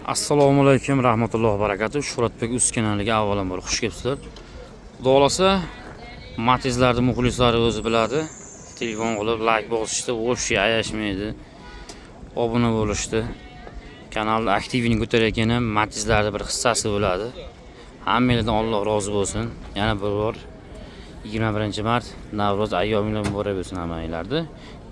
Assalomu alaykum rahmatullohi va barakatuh. Shuhratbek Uz kanaliga avvalambor xush kelibsizlar. Xudo xolasa Matizlarni muxlislari o'zi biladi. Telefon qilib like bosishdi, o'sh ayashmaydi. Obuna bo'lishdi. Kanalni aktivini ko'tarayotgan ham Matizlarning bir hissasi bo'ladi. Hammalardan Alloh rozi bo'lsin. Yana bir bor 21-mart Navro'z ayyomingiz muborak bo'lsin hammangizlarga.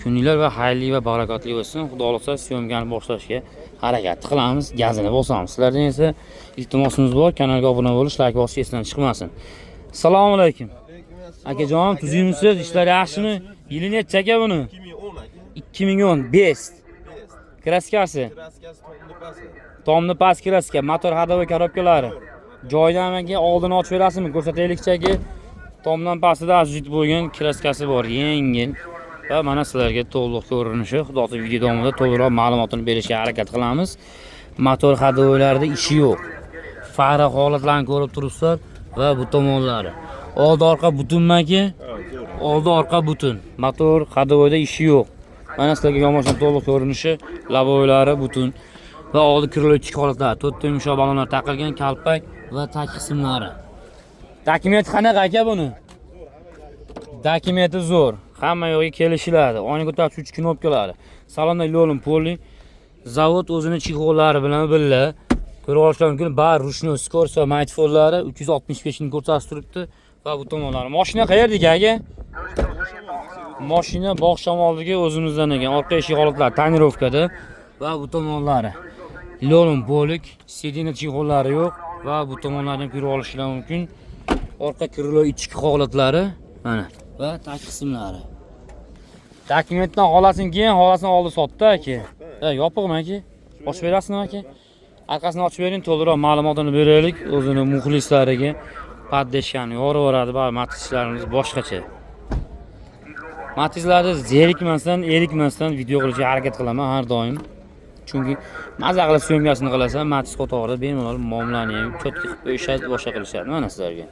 Kuninglar va xayrli va barakotli bo'lsin. Xudo xolasa syomkani boshlashga harakat qilamiz, gazini bosamiz. Sizlardan esa iltimosimiz bor, kanalga obuna bo'lish, like bosish esdan chiqmasin. Assalomu alaykum. Akajon, tuzimsiz, ishlar yaxshimi? Yili necha aka buni? 2010 best. Kraskasi. Tomni pas kraska, motor hadovoy korobkalari. Joydan menga oldin ochib berasizmi? Ko'rsataylikchaki. Tomdan pastida ajit bo'lgan kraskasi bor, yengil. Va mana sizlarga to'liq ko'rinishi, xudosi video davomida to'liqroq ma'lumotini berishga harakat qilamiz. Motor hadovoylarida ishi yo'q. Fara holatlarini ko'rib turibsizlar va bu tomonlari. Oldi orqa butunmaki? Oldi orqa butun. Motor hadovoyda ishi yo'q. Mana sizlarga yomoncha to'liq ko'rinishi, lavoylari butun va oldi kirlovchi holatlar, to'rtta yumshoq balonlar taqilgan, kalpak va tag qismlari. Dokument qanaqa aka buni? Dokumenti zo'r. Hamma yo'g'i kelishiladi. Oyna ko'tarish 3 knopkalari. Salonda lo'lim poli. Zavod o'zini chexollari bilan birga ko'rib olishlar mumkin. Bar rushnoy skors va maytfollari 365 ni ko'rsatib turibdi va bu tomonlari. Mashina qayerdagi aka? Mashina bog' shamoldagi o'zimizdan ekan. Orqa eshik holatlari tonirovkada va bu tomonlari. Lo'lim polik, sedina chexollari yo'q va bu tomonlardan ko'rib olishlar mumkin. Orqa krilo ichki holatlari mana va tag qismlari. Dokumentdan xolasini keyin, xolasini oldi sotdi aka. Yopiqmi aka? Ochib berasizmi aka? Arkasini ochib bering, to'liqroq ma'lumotini beraylik o'zini muxlislariga. Paddeshani yoraveradi, ba'zi matizlarimiz boshqacha. Matizlarni zerikmasdan, erikmasdan video qilishga harakat qilaman har doim. Chunki maza qilib syomkasini qilasan, matiz qatorida bemalol muomalani ham cho'tki qilib qo'yishadi, boshqa qilishadi mana sizlarga.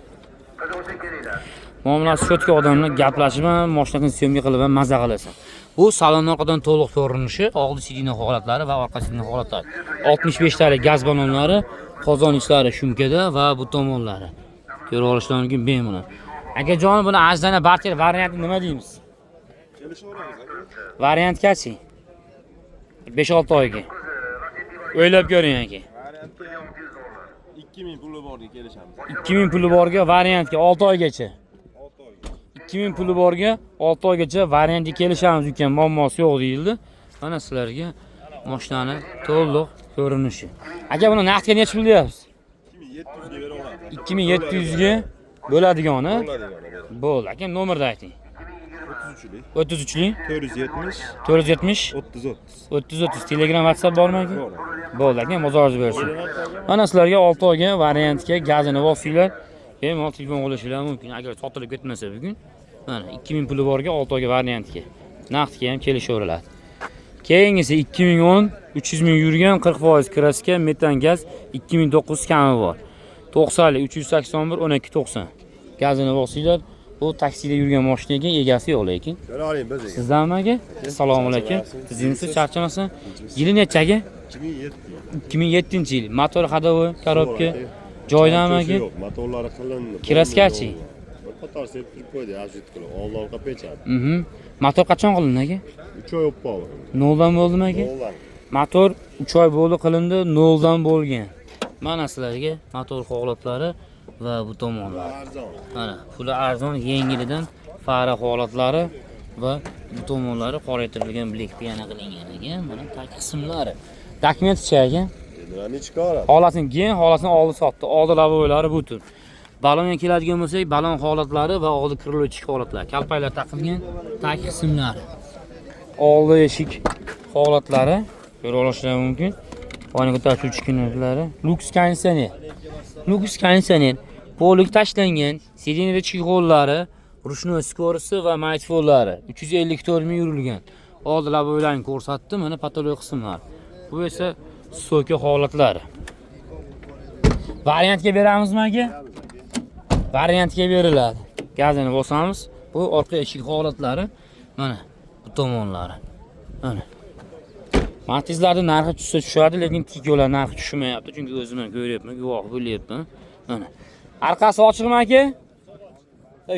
Muomalasi cho'tki odamlar gaplashib ham, mashinani syomka qilib ham maza qilasan. Bu salon orqadan to'liq ko'rinishi, oldi sidina holatlari va orqa sidina holatlari. 65 talik gaz balonlari, qozon ichlari shumkada va bu tomonlari. Ko'rib olishlar mumkin bemalol. Akajon, buni ajdana barter varianti nima deymiz? Variant kachi? 5-6 oyga. O'ylab ko'ring aka. 2000 puli borga kelishamiz. 2000 puli borga variantga 6 oygacha. 2000 puli borga 6 oygacha variantga kelishamiz ekan, muammosi yo'q deyildi. Mana sizlarga mashinani to'liq ko'rinishi. Aka, buni naqdga necha pul deyapsiz? 2700 ga bera olamiz. 2700 ga bo'ladigani? Bo'ldi. Aka, nomerni ayting. 33lik 470 30 Telegram WhatsApp bormi aka? Bo'ldi aka, mozoringiz bersin. Mana sizlarga 6 oyga variantga gazini bosinglar, bemalol telefon qilishinglar mumkin. Agar sotilib ketmasa bugun, mana 2000 puli borga 6 oyga variantga. Naqdga ham kelishaveradi. Keyingisi 2010 300 ming yurgan 40% kraska metan gaz 2009 kami bor. 90 381 1290. Gazini bosinglar. Bu taksida yurgan mashinaga egasi yo'q lekin. Ko'raling biz. Sizdanmi aka? Assalomu alaykum. Tuzimsiz, charchamasin. Yili necha aka? 2007-yil. Motor hadovoy, korobka. Joydami aka? Yo'q, motorlari qilindi. Kraskachi. Bir qator septirib qo'ydi, ajit qilib. Oldi orqa pechadi. Motor qachon qilindi aka? 3 oy o'pdi. Noldan bo'ldimi aka? Motor 3 oy bo'ldi qilindi, noldan bo'lgan. Mana sizlarga motor holatlari va bu tomonlar. Mana puli arzon, yengilidan fara holatlari va bu tomonlari qoraytirilgan bilek piyana qilingan ekan. Mana tag qismlari. Dokumentchi ekan. Nima chiqaradi? Holatini keyin, holatini oldi sotdi. Oldi lavoylari butun. Balonga keladigan bo'lsak, balon holatlari va oldi kirlovchi holatlar. Kalpaklar taqilgan tag qismlari. Oldi eshik holatlari ko'rib olishlar mumkin. Oyna ko'tarish 3 knopkalari. Lux konditsioner. Lux konditsioner. Polik tashlangan, sedinada chexollari, rushnoy skorisi va maytfollari 354 ming yurilgan. Oldi lavoylarni ko'rsatdim, mana patologiya qismlari. Bu esa so'ka holatlari. Variantga beramizmi aka? Variantga beriladi. Gazini bosamiz. Bu orqa eshik holatlari, mana bu tomonlari. Mana. Matizlarning narxi tushsa tushadi, lekin Tigular narxi tushmayapti, chunki o'zim ko'ryapman, guvoh bo'lyapman. Mana. Orqasi ochiqmi aka?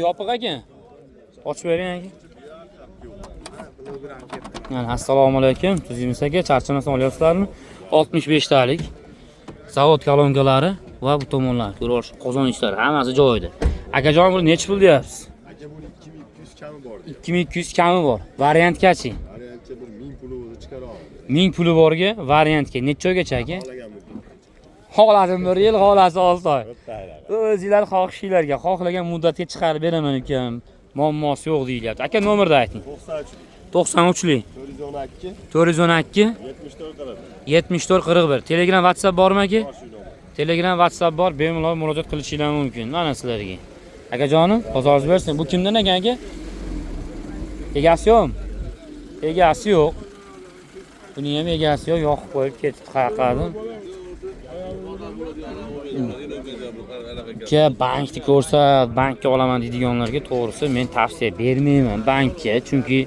Yopiq ekan. Ochib bering aka. Mana assalomu alaykum. Tuzimiz aka, charchamasdan olyapsizlarmi? 65 talik. Zavod kolonkalari va bu tomonlar, ko'rish qozon ishlari hammasi joyida. Akajon, buni necha pul deyapsiz? Aka buni 2200 kami bor. 2200 kami bor. Variantgachi? Variantga bir 1000 puli o'zi chiqara oladi. 1000 puli borga variantga necha oygacha aka? Xohlagan muddat. Xohladim 1 yil, xohlasi 6 oy. O'zingizlar xohishinglarga, xohlagan muddatga chiqarib beraman ukam. Muammosi yo'q deyilyapti. Aka nomerni ayting. 93lik 412 412 74 41. Telegram, WhatsApp bormi aka? bor shu nomer. Telegram, WhatsApp bor, bemalol murojaat qilishingiz mumkin. Mana sizlarga. Akajonim, bozoringiz bersin. Bu kimdan ekan aka? Egasi yo'q. Egasi yo'q. Buni ham egasi yo'q, yoqib qo'yib ketib qayqadim. Ke bankni ko'rsa, bankka olaman deydiganlarga to'g'risi men tavsiya bermayman bankka, chunki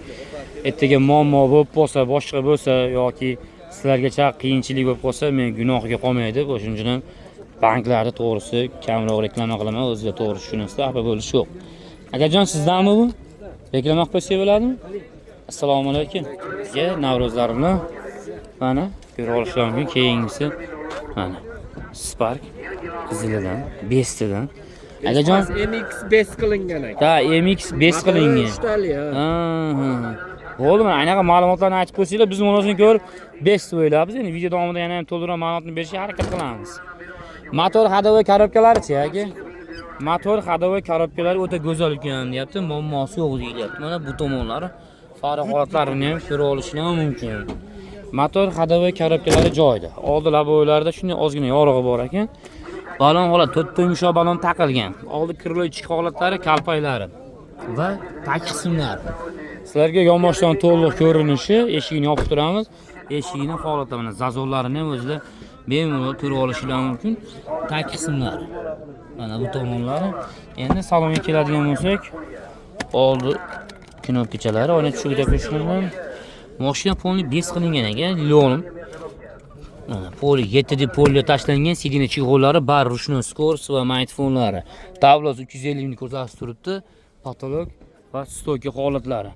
ertaga muammo bo'lib qolsa, boshqa bo'lsa yoki sizlargacha qiyinchilik bo'lib qolsa, men gunohiga qolmaydi. O'shuning uchun ham banklarni to'g'risi kamroq reklama qilaman, o'zingizlar to'g'ri tushunasizlar, xafa bo'lish yo'q. Akajon, sizdanmi bu? Reklama qilib qo'ysa bo'ladimi? Assalomu alaykum. Navro'zlar bilan mana ko'ra olishlarim mumkin. Keyingisi mana Spark qizilidan, Bestidan. Akajon, MX best qilingan aka. ha, MX 5 qilingan. Ishtali ha. Ha. Bo'ldi, mana anaqa ma'lumotlarni aytib qo'ysanglar, biz unisini ko'rib best o'ylabmiz. Endi video davomida yana ham to'liqroq ma'lumotni berishga harakat qilamiz. Motor hadovoy korobkalari-chi aka? Motor hadovoy korobkalari o'ta go'zal ekan, deyapti. Muammosi yo'q deyilyapti. Mana bu tomonlari farq holatlarini ham ko'ra olishlar mumkin. Motor hadovoy korobkalari joyida. Oldi laboylarda shunday ozgina yorug'i bor ekan. Balon holat, to'rtta yumshoq balon taqilgan. Oldi krilo ichki holatlari, kalpaylari va tag qismlari. Sizlarga yonboshdan to'liq ko'rinishi, eshigini yopib turamiz. Eshigini holatda mana zazollarini ham o'zida bemalol ko'rib olishingiz mumkin. Tag qismlari. Mana bu tomonlari. Endi salonga keladigan bo'lsak, oldi knopkachalari, oyna tushigida qo'shilgan. Mashina polni bes qilingan ekan, lo'nim. Mana poli 7 deb polga tashlangan, sidina chig'ollari, bar rushno skors va maytfonlari. Tablos 350 ni ko'rsatib turibdi. Patolog va stoki holatlari.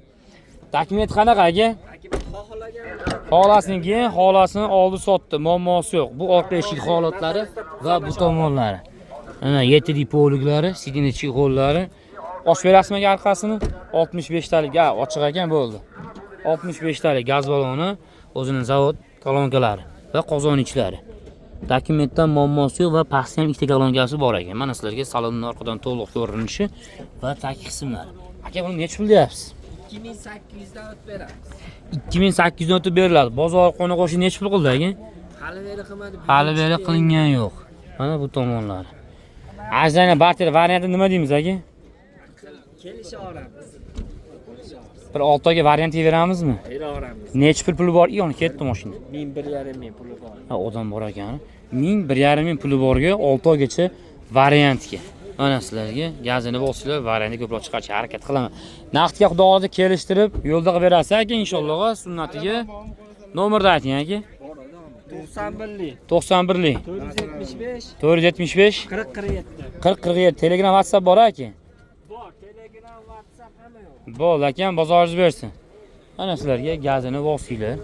Dokument qanaqa aka? Xolasiniki, xolasini oldi sotdi, muammosi yo'q. Bu orqa eshik holatlari va bu tomonlari. Mana 7 deb poliglari, sidina chig'ollari. Ochib berasizmi orqasini? 65 talik, ha, ochiq ekan bo'ldi. 65 talik gaz baloni, o'zining zavod kolonkalari va qozon ichlari. Dokumentdan muammosi yo'q va pastda ham ikkita kolonkasi bor ekan. Mana sizlarga salonning orqadan to'liq ko'rinishi va tag qismlari. Aka, buni necha pul deyapsiz? 2800 dan o'tib beramiz. 2800 dan o'tib beriladi. Bozor qo'ni qo'shi necha pul qildi aka? Hali beri qilmadi. Hali beri qilingan yo'q. Mana bu tomonlari. Ajana barter varianti nima deymiz aka? Kelisha olamiz. Bir 6 oyga variant beramizmi? Beraveramiz. Necha puli bor? Yoni ketdi mashina. 11,5 ming puli bor. Ha, odam bor ekan. 1,5 ming puli borga 6 oygacha variantga. Mana sizlarga gazini bosinglar, variantga ko'proq chiqarishga harakat qilaman. Naqdga xudo xohlasa kelishtirib, yo'lda qilib berasiz aka, inshaalloh, sunnatiga. Nomerni ayting aka. 91lik 91lik 475 475 40 47. 40 47. Telegram, WhatsApp bor aka. Bor, Telegram, WhatsApp hamma yo'q. Bo'ldi aka, bozoringiz bersin. Mana sizlarga gazini bosinglar.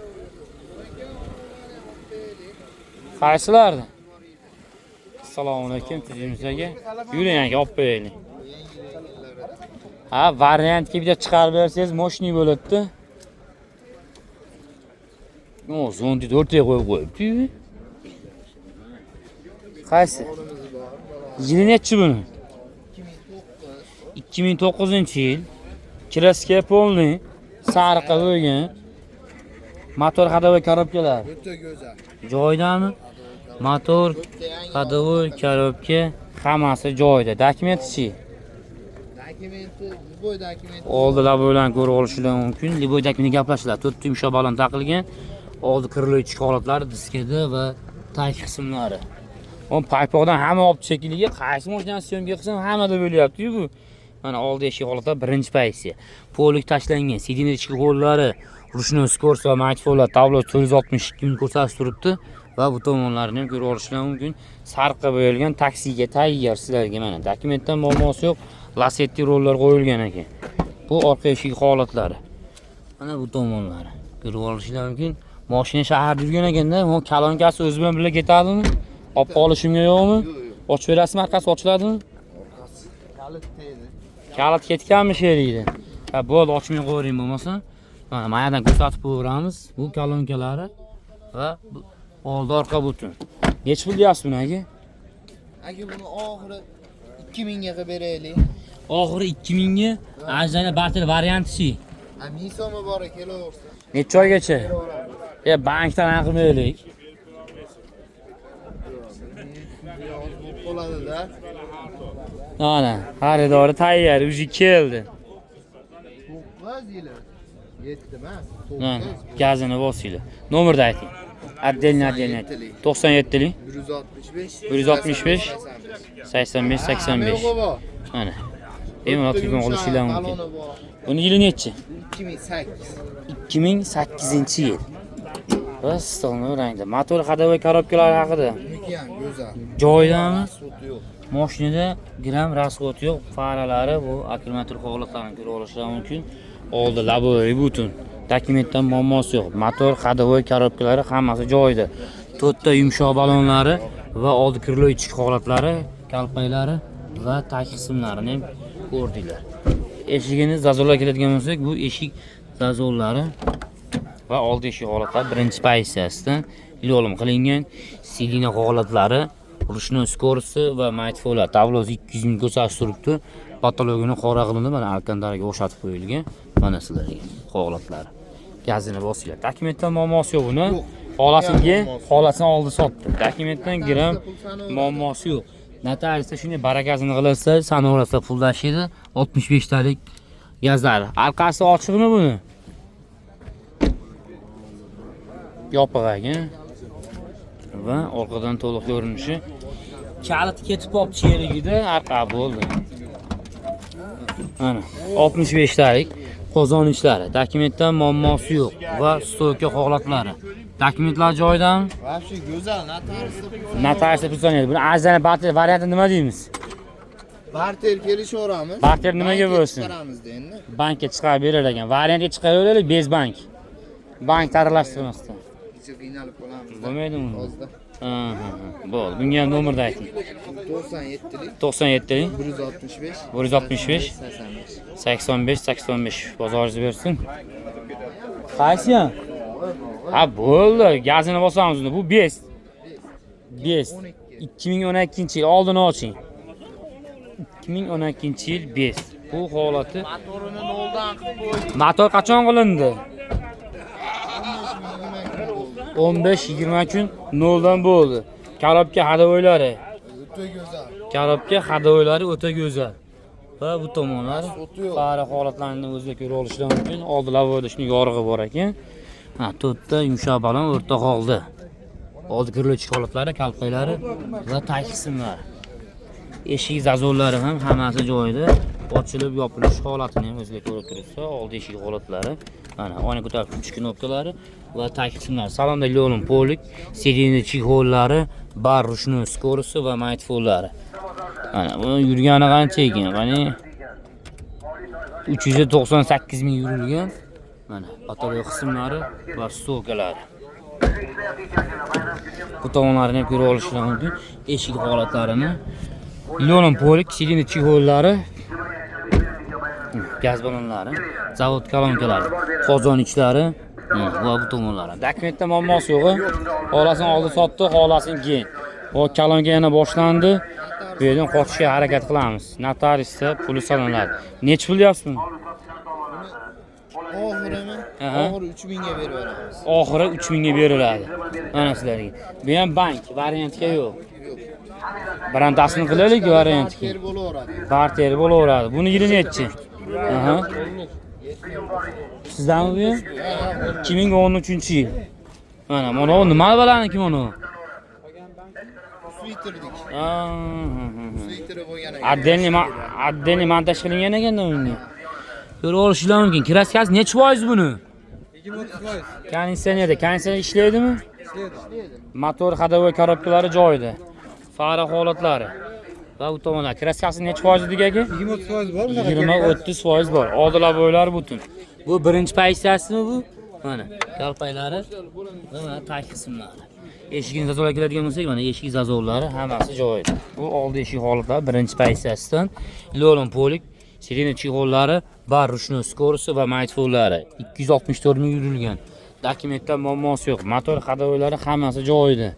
Qaysilardi? Assalomu alaykum, tuzimizga. Yuring aka, olib qo'yaylik. Ha, variantga bitta chiqarib bersangiz, moshni bo'ladi-da. O, zondi 4 ga qo'yib qo'yibdi. Qaysi? Yili nechi buni? 2009-yil. Kraska polni, sariqqa bo'lgan. Motor hadovoy korobkalar. O'ta go'zal. Joyidami? Motor, hadovoy korobka hammasi joyida. Dokumenti-chi? Dokumenti, Liboy dokumenti. Oldi laboylarni ko'rib olishingiz mumkin. Liboy dokumenti gaplashinglar. 4 yumshoq balon taqilgan. Oldi krilo ichki holatlari, diskada va tag qismlari. On paypoqdan hamma olib chekiliga qaysi mashinani syomka qilsam hammada bo'lyapti bu. Mana oldi eshik holatda birinchi pozitsiya. Polik tashlangan, sidina ichki hollari, Rushnoy Skors va Mightfall tablo 462 ming ko'rsatib turibdi va bu tomonlarni ham ko'rib olishingiz mumkin. Sarqqa bo'yalgan taksiga tayyor sizlarga mana. Dokumentdan muammosi yo'q. Lasetti rollar qo'yilgan ekan. Bu orqa eshik holatlari. Mana bu tomonlari ko'rib olishingiz mumkin. Mashina shaharda yurgan ekanda, bu kalonkasi o'zi bilan birga ketadimi? Olib qolishimga yo'qmi? Ochib berasizmi, orqasi ochiladimi? Kalit deydi. Kalit ketganmi sheriydi? Ha, bo'ldi, ochmay qo'ying bo'lmasa. Mana mayadan ko'rsatib qo'yamiz. Bu kalonkalari va oldi orqa butun. Nech pul deyapsiz buni aka? Aka buni oxiri 2000 ga qilib beraylik. Oxiri 2000 ga, ajana barter varianti. Ming so'mi bor kelaversin. Necha oygacha? Bankdan aqilmaylik. Bo'ladi-da. Mana, xaridori tayyor, uji keldi. 9 yil. 7 emas. Mana, gazini bosinglar. Nomerni ayting. Отдельно. 97lik 165 85 85. Mana. Bemalol telefon qilishingiz mumkin. Buni yili nechi? 2008-yil. Va stolni rangda. Motor ходовой коробкалari haqida. Go'zal. Joyidami? Sut yo'q. Mashinada gram rasxod yo'q. Faralari bu akkumulyator holatlarini ko'rib olishingiz mumkin. Oldi laboviy butun. Dokumentdan muammosi yo'q. Motor ходовой коробkalari hammasi joyida. To'rtta yumshoq balonlari va oldi krilo ichki holatlari, kalpaylari va tag qismlarini ham ko'rdinglar. Eshigini zazollar keladigan bo'lsak, bu eshik zazollari va oldi eshik holatlari birinchi pozitsiyasida ilm qilingan. Silina holatlari, Rushnoy Skors va Mightfall tablosi 200 ming ko'rsatib turibdi. Patologiyani qora qilindi, mana alkandariga o'xshatib qo'yilgan. Mana sizlarga holatlari. Gazini bosinglar. Dokumentdan muammosi yo'q buni. Xolasini oldi sotdi. Dokumentdan gram muammosi yo'q. Notariusda shunday barakasini qilsa, sanoratda pul tashiydi. 65 talik gazlari. Orqasi ochiqmi buni? Yopiq ekan. Va orqadan to'liq ko'rinishi. Kalit ketib qolibdi cherigida, orqa bo'ldi. Mana 65 talik qozon ishlari. Dokumentdan muammosi yo'q va stoyka holatlari. Dokumentlar joyidami? Vobshe go'zal, Notariusda pul so'raydi. Buni arzani barter varianti nima deymiz? Barter kelishaveramiz. Barter nimaga bo'lsin? Chiqaramiz endi. Bankka chiqarib berar ekan. Variantga chiqaraveraylik, bez bank. Bank tarlashtirmasdan. Qiynalib qolamiz. Bo'lmaydimi? Hozda. Bo'ldi. Bunga ham nomerni ayting. 97lik 165 85 bozoringiz bersin. Qaysi ham? Ha, bo'ldi. Gazini bosamiz unda. Bu bez. 2012-yil oldini oching. 2012-yil bez. Bu holati. Motorini noldan qilib qo'ydik. Motor qachon qilindi? 15-20 kun noldan bo'ldi. Korobka ходовойлari. O'ta go'zal. Korobka ходовойлari o'ta go'zal. Va bu tomonlari fara holatlarini o'zida ko'ra olishingiz mumkin. Oldi lavoda shuni yorig'i bor ekan. Ha, to'rtta yumshoq balon o'rta qoldi. Oldi kirlovchi holatlari, kalpaylari va tag qismlari. Eshik zazollari ham hammasi joyida. Ochilib yopilish holatini ham o'zida ko'rib turibsiz. Oldi eshik holatlari, mana oyna ko'taruvchi knopkalari va tag qismlari. Salonda Leon Polik, sedina chexollari, bar Rushnoy Skors va Mightfall'lari. Mana bu yurgani qancha ekan? Qani 398 ming yurilgan. Mana patologiya qismlari va stolkalari. Bu tomonlarini ham ko'rib olishingiz mumkin. Eshik holatlarini. Leon Polik, sedina chexollari, gaz balonlari, zavod kolonkalari, qozon ichlari va bu tomonlari. Dokumentda muammosi yo'q. Xolasini oldi sotdi, xolasini keyin. Bu kolonka yana boshlandi. Bu yerdan qochishga harakat qilamiz. Notariusda pul solinadi. Nech pul deyapsiz buni? Oxirimi? Oxiri 3000 ga berib beramiz. Oxiri 3000 ga beriladi. Mana sizlarga. Bu ham bank variantga yo'q. Birontasini qilaylik variantga. Barter bo'laveradi. Barter bo'laveradi. Buni yili nechi? Sizdanmi bu? 2013-yil. Mana nima balaniki mana? Suitirdik. Suitiri bo'lgan ekan. Отдельный montaj qilingan ekanda unga. Ko'rib olishingiz mumkin. Kraskasi necha foiz buni? 20-30%. Konditsionerda, konditsioner ishlaydimi? Motor, ходовой korobkalari joyida. Fara holatlari. Va bu tomonlar kraskasi necha foiz dedik aka? 20-30% bor bunaqa. 20-30% bor. Oldilar bo'ylari butun. Bu birinchi pozitsiyasimi bu? Mana kalpaylari va mana tag qismlari. Eshigini zazovga keladigan bo'lsak, mana eshik zazovlari hammasi joyida. Bu oldi eshik holatlari birinchi pozitsiyasidan. Lolon polik, sirena chig'ollari, bar rushni skorosi va maytfonlari 264 ming yurilgan. Dokumentda muammosi yo'q. Motor ходовойлari hammasi joyida.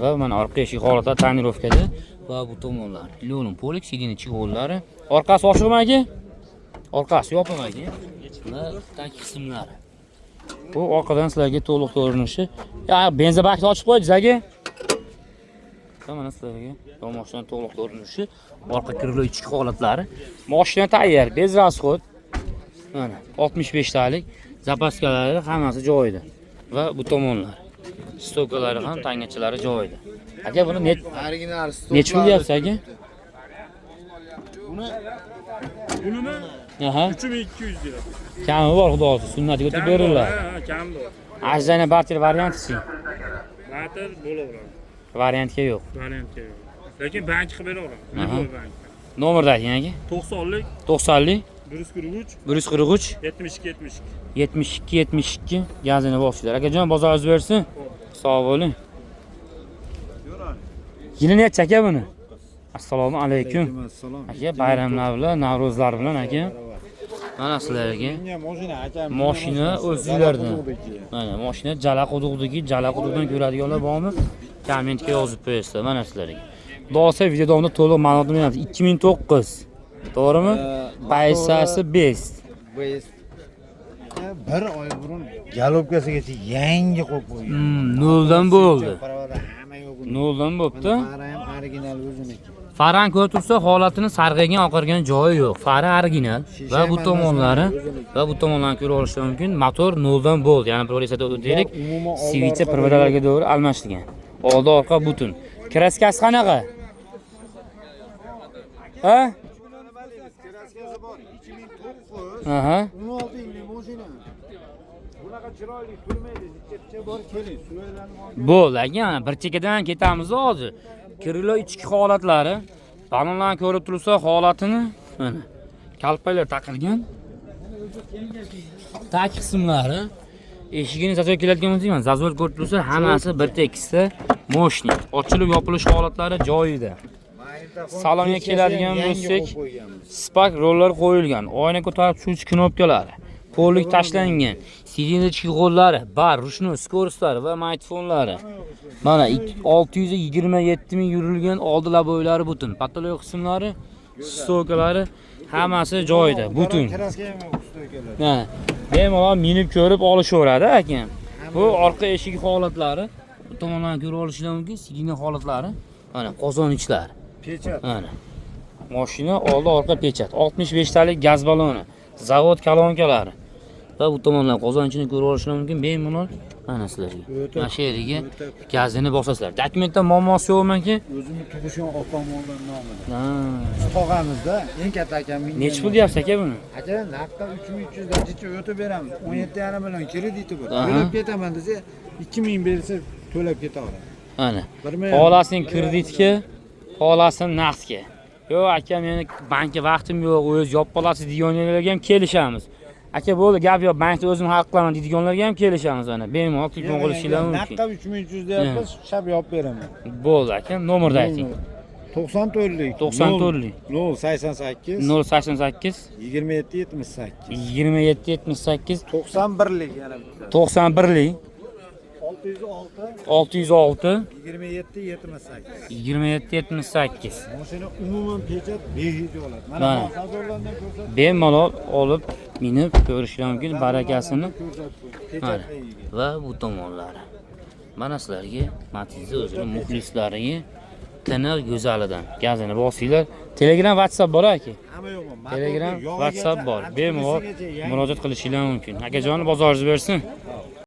Va mana orqa eshik holatlari tonirovkada va bu tomonlar. Lolon polik, sirena chig'ollari. Orqasi ochiqmi aka? Orqasi yopiq aka. Va tag qismlari. Bu orqadan sizlarga to'liq ko'rinishi. Ya benzin bakni ochib qo'ydik aka. Mana sizlarga mashinaning to'liq ko'rinishi, orqa krilo ichki holatlari. Mashina tayyor, bez rasxod. Mana 65 talik zapaskalari hammasi joyida. Va bu tomonlar. Stokalari ham, tangachilari joyida. Aka buni Original stok. nech pul deyapsiz aka? Bunimi Aha. 3200 lira. Kami bor xudosi, sunnatiga o'tib beriladi. Ha, kam bor. Ajzana barter varianti. Batir bo'laveradi. Variantga yo'q. Variantga yo'q. Lekin bank qilib beraveradi. Любой bank. Nomerda ayting aka. 90lik 90lik 143 143 72 72 gazini bosinglar. Akajon bozoringiz bersin. Sog' bo'ling. Yili necha aka buni? Assalomu alaykum. Assalom. Aka bayramlar bilan, Navro'zlar bilan aka. Mana sizlarga mashina o'zingizlardan. Mana mashina jala quduqdagi, jala quduqdan ko'radiganlar bormi? Kommentga yozib qo'yasizlar mana sizlarga. Xudosa video davomida to'liq ma'lumot beramiz. 2009. To'g'rimi? Paysasi best. Bir oy burun galobkasigacha yangi qo'yib qo'ygan. Noldan bo'ldi. Parvada hamma yo'q buni. Noldan bo'pti. Fara ham original o'ziniki. Faran ko'rib tursa holatini sarg'aygan, oqargan joyi yo'q. Fara original va bu tomonlari ko'ra olish mumkin. Motor noldan bo'ldi. Ya'ni bir eslatib o'taylik. Switch provodalarga to'g'ri almashtirgan. Oldi orqa butun. Kraskasi qanaqa? Ha? Kraskasi bor 2009. Aha. 16 yillik mashina. Bunaqa chiroyli turmaydi. Chetcha bor keling. Suvaylarni Bo'ldi aka, bir chekkadan ketamiz hozir. Krilo ichki holatlari. Balonlarni ko'rib tursa holatini mana kalpaylar taqilgan. Tag qismlari eshigini zazol keladigan bo'lsa, zazol ko'rib tursa hammasi bir tekisda moshni. Ochilib yopilish holatlari joyida. Salonga keladigan bo'lsak, spark rollar qo'yilgan, oyna ko'tarib tushuvchi knopkalari, pollik tashlangan, sidina chig'ollari, bar, rushni, skoroslari va maytfonlari. Mana 627 ming yurilgan oldi laboylari butun. Patologiya qismlari, stokalari hammasi joyida, butun. kraska ham yo'q stoykalar. Ha, bemalol minib ko'rib olishaveradi aka. Bu orqa eshik holatlari, bu tomondan ko'rib olishlar mumkin, sidina holatlari. Mana qozon ichlari. Pechat. Mana. Mashina oldi orqa pechat. 65 talik gaz baloni, zavod kolonkalari. Va bu tomondan qozonchini ko'rib olishlar mumkin bemalol. Mana sizlarga. Mana shu yeriga gazini bosasizlar. Dokumentda muammosi yo'qmi-ki? O'zimni tug'ishgan opamoldan nomidan. Ha. Tog'amizda eng katta akam Necha pul deyapsiz aka buni? aka naqdda 3300 dachicha o'tib beramiz. 17,5 million krediti bor. Aha. To'lab ketaman desa 2000 bersa to'lab ketaveradi. Mana. 1 million. Xolasing kreditga, xolasing naqdga. Yo'q aka, meni bankka vaqtim yo'q, o'z yopib qolasiz deganlarga ham kelishamiz. Aka bo'ldi, gap yo'q, bankda o'zim hal qilaman deydiganlarga ham kelishamiz mana. Bemalol telefon qilishinglar mumkin. Naqdda 3300 deyapmiz, shab yopib beraman. Bo'ldi aka, nomerni ayting. 94lik 94lik 088 088 27 78 27 78 91lik yana bitta 91lik 606 606 27 78 27 78. mashina umuman pechat behid oladi. Mana. Mana hozirlardan ko'rsatib Bemalol olib minib ko'rishlar mumkin barakasini. ko'rsatib Mana. pechat. Va bu tomonlari. Mana sizlarga Matizning o'zining muxlislariga tiniq go'zalidan gazini bosinglar. Telegram, WhatsApp bor aka. Hamma yo'q. Telegram, WhatsApp bor. Bemalol murojaat qilishinglar mumkin. Akajon bozoringiz bersin.